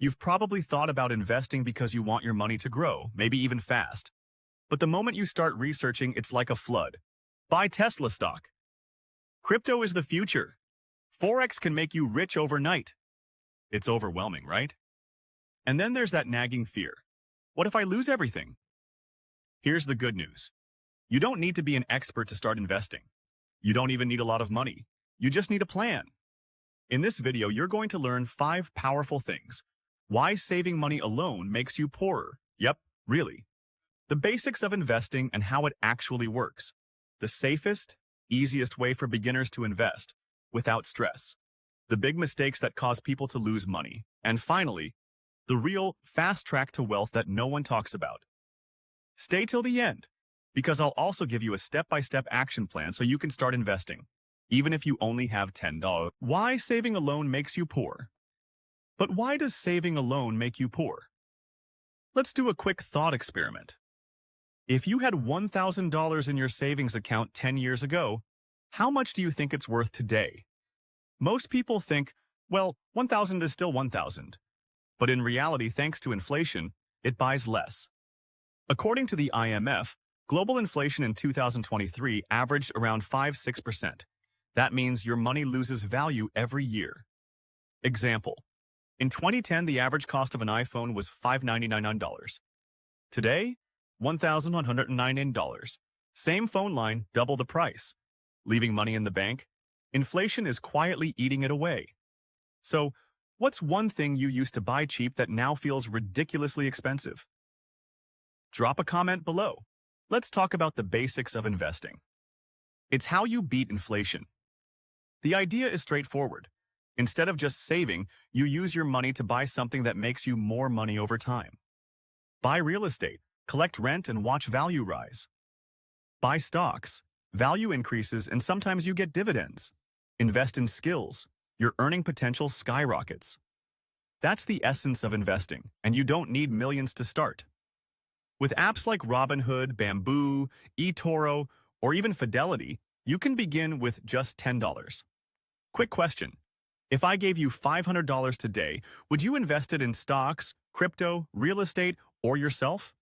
You've probably thought about investing because you want your money to grow, maybe even fast. But the moment you start researching, it's like a flood. Buy Tesla stock. Crypto is the future. Forex can make you rich overnight. It's overwhelming, right? And then there's that nagging fear. What if I lose everything? Here's the good news. You don't need to be an expert to start investing. You don't even need a lot of money. You just need a plan. In this video, you're going to learn 5 powerful things. Why saving money alone makes you poorer. Yep, really. The basics of investing and how it actually works. The safest, easiest way for beginners to invest, without stress. The big mistakes that cause people to lose money. And finally, the real fast track to wealth that no one talks about. Stay till the end, because I'll also give you a step-by-step action plan so you can start investing, even if you only have $10. Why saving alone makes you poor. But why does saving alone make you poor? Let's do a quick thought experiment. If you had $1,000 in your savings account 10 years ago, how much do you think it's worth today? Most people think, well, 1,000 is still 1,000. But in reality, thanks to inflation, it buys less. According to the IMF, global inflation in 2023 averaged around 5–6%. That means your money loses value every year. Example. In 2010, the average cost of an iPhone was $599. Today, $1,109. Same phone line, double the price. Leaving money in the bank? Inflation is quietly eating it away. So, what's one thing you used to buy cheap that now feels ridiculously expensive? Drop a comment below. Let's talk about the basics of investing. It's how you beat inflation. The idea is straightforward. Instead of just saving, you use your money to buy something that makes you more money over time. Buy real estate, collect rent, and watch value rise. Buy stocks. Value increases and sometimes you get dividends. Invest in skills. Your earning potential skyrockets. That's the essence of investing, and you don't need millions to start. With apps like Robinhood, Bamboo, eToro, or even Fidelity, you can begin with just $10. Quick question. If I gave you $500 today, would you invest it in stocks, crypto, real estate, or yourself?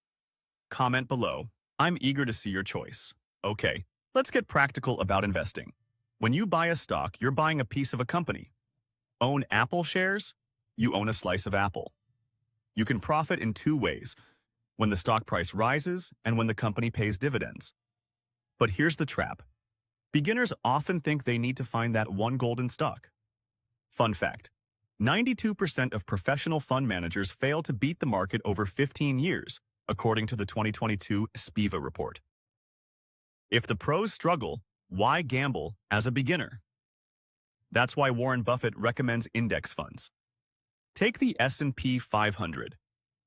Comment below. I'm eager to see your choice. Okay, let's get practical about investing. When you buy a stock, you're buying a piece of a company. Own Apple shares? You own a slice of Apple. You can profit in 2 ways, when the stock price rises and when the company pays dividends. But here's the trap. Beginners often think they need to find that one golden stock. Fun fact, 92% of professional fund managers fail to beat the market over 15 years, according to the 2022 SPIVA report. If the pros struggle, why gamble as a beginner? That's why Warren Buffett recommends index funds. Take the S&P 500.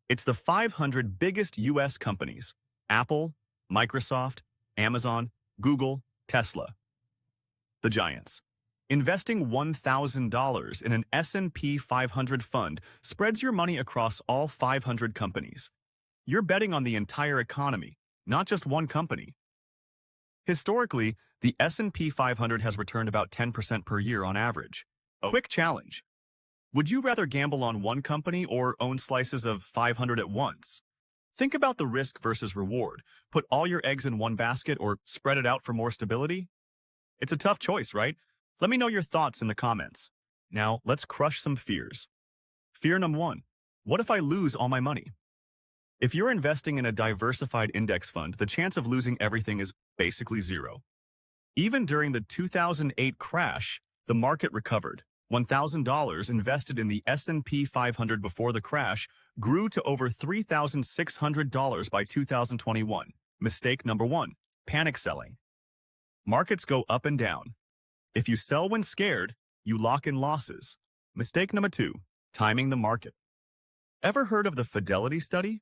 It's the 500 biggest U.S. companies: Apple, Microsoft, Amazon, Google, Tesla. The giants. Investing $1,000 in an S&P 500 fund spreads your money across all 500 companies. You're betting on the entire economy, not just one company. Historically, the S&P 500 has returned about 10% per year on average. A quick challenge. Would you rather gamble on one company or own slices of 500 at once? Think about the risk versus reward. Put all your eggs in one basket or spread it out for more stability? It's a tough choice, right? Let me know your thoughts in the comments. Now, let's crush some fears. Fear number 1. What if I lose all my money? If you're investing in a diversified index fund, the chance of losing everything is basically zero. Even during the 2008 crash, the market recovered. $1,000 invested in the S&P 500 before the crash grew to over $3,600 by 2021. Mistake number 1. Panic selling. Markets go up and down. If you sell when scared, you lock in losses. Mistake number 2. Timing the market. Ever heard of the Fidelity study?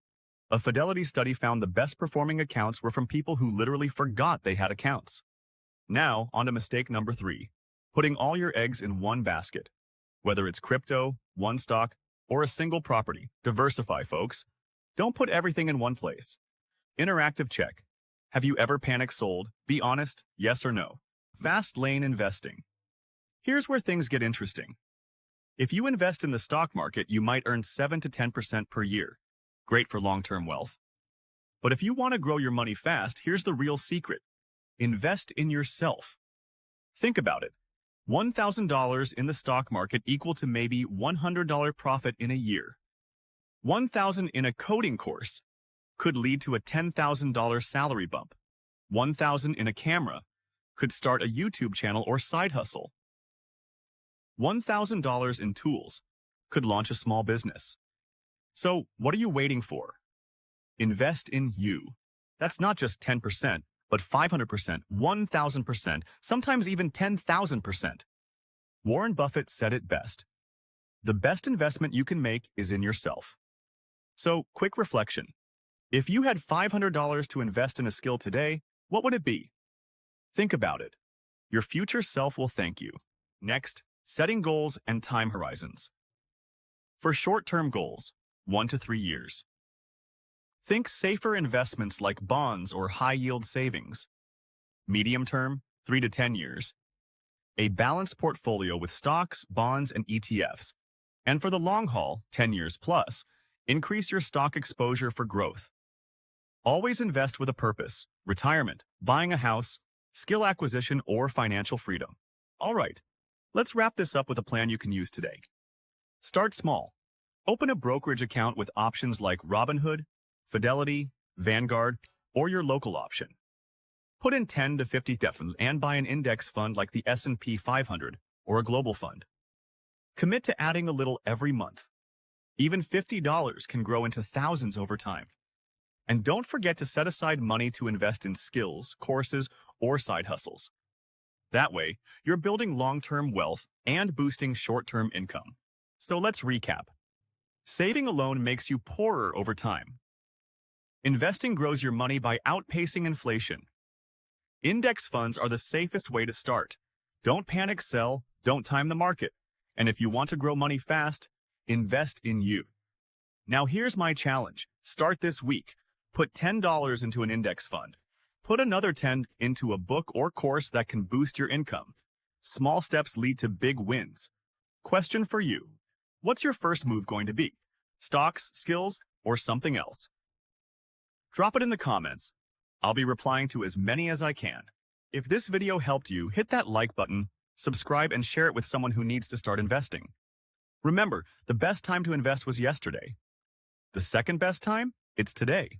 A Fidelity study found the best performing accounts were from people who literally forgot they had accounts. Now, on to mistake number 3. Putting all your eggs in one basket. Whether it's crypto, one stock, or a single property, diversify, folks. Don't put everything in one place. Interactive check. Have you ever panic sold? Be honest, yes or no. Fast lane investing. Here's where things get interesting. If you invest in the stock market, you might earn 7 to 10% per year. Great for long-term wealth. But if you want to grow your money fast, here's the real secret. Invest in yourself. Think about it. $1,000 in the stock market equal to maybe $100 profit in a year. $1,000 in a coding course could lead to a $10,000 salary bump. $1,000 in a camera could start a YouTube channel or side hustle. $1,000 in tools could launch a small business. So, what are you waiting for? Invest in you. That's not just 10%, but 500%, 1,000%, sometimes even 10,000%. Warren Buffett said it best. The best investment you can make is in yourself. So, quick reflection. If you had $500 to invest in a skill today, what would it be? Think about it. Your future self will thank you. Next, setting goals and time horizons. For short-term goals, 1 to 3 years. Think safer investments like bonds or high-yield savings. Medium-term, 3 to 10 years. A balanced portfolio with stocks, bonds, and ETFs. And for the long haul, 10 years plus, increase your stock exposure for growth. Always invest with a purpose: retirement, buying a house, skill acquisition, or financial freedom. All right, let's wrap this up with a plan you can use today. Start small. Open a brokerage account with options like Robinhood, Fidelity, Vanguard, or your local option. Put in 10 to 50 definitely and buy an index fund like the S&P 500 or a global fund. Commit to adding a little every month. Even $50 can grow into thousands over time. And don't forget to set aside money to invest in skills, courses, or side hustles. That way, you're building long-term wealth and boosting short-term income. So let's recap. Saving alone makes you poorer over time. Investing grows your money by outpacing inflation. Index funds are the safest way to start. Don't panic sell, don't time the market. And if you want to grow money fast, invest in you. Now here's my challenge. Start this week. Put $10 into an index fund. Put another $10 into a book or course that can boost your income. Small steps lead to big wins. Question for you. What's your first move going to be? Stocks, skills, or something else? Drop it in the comments. I'll be replying to as many as I can. If this video helped you, hit that like button, subscribe, and share it with someone who needs to start investing. Remember, the best time to invest was yesterday. The second best time? It's today.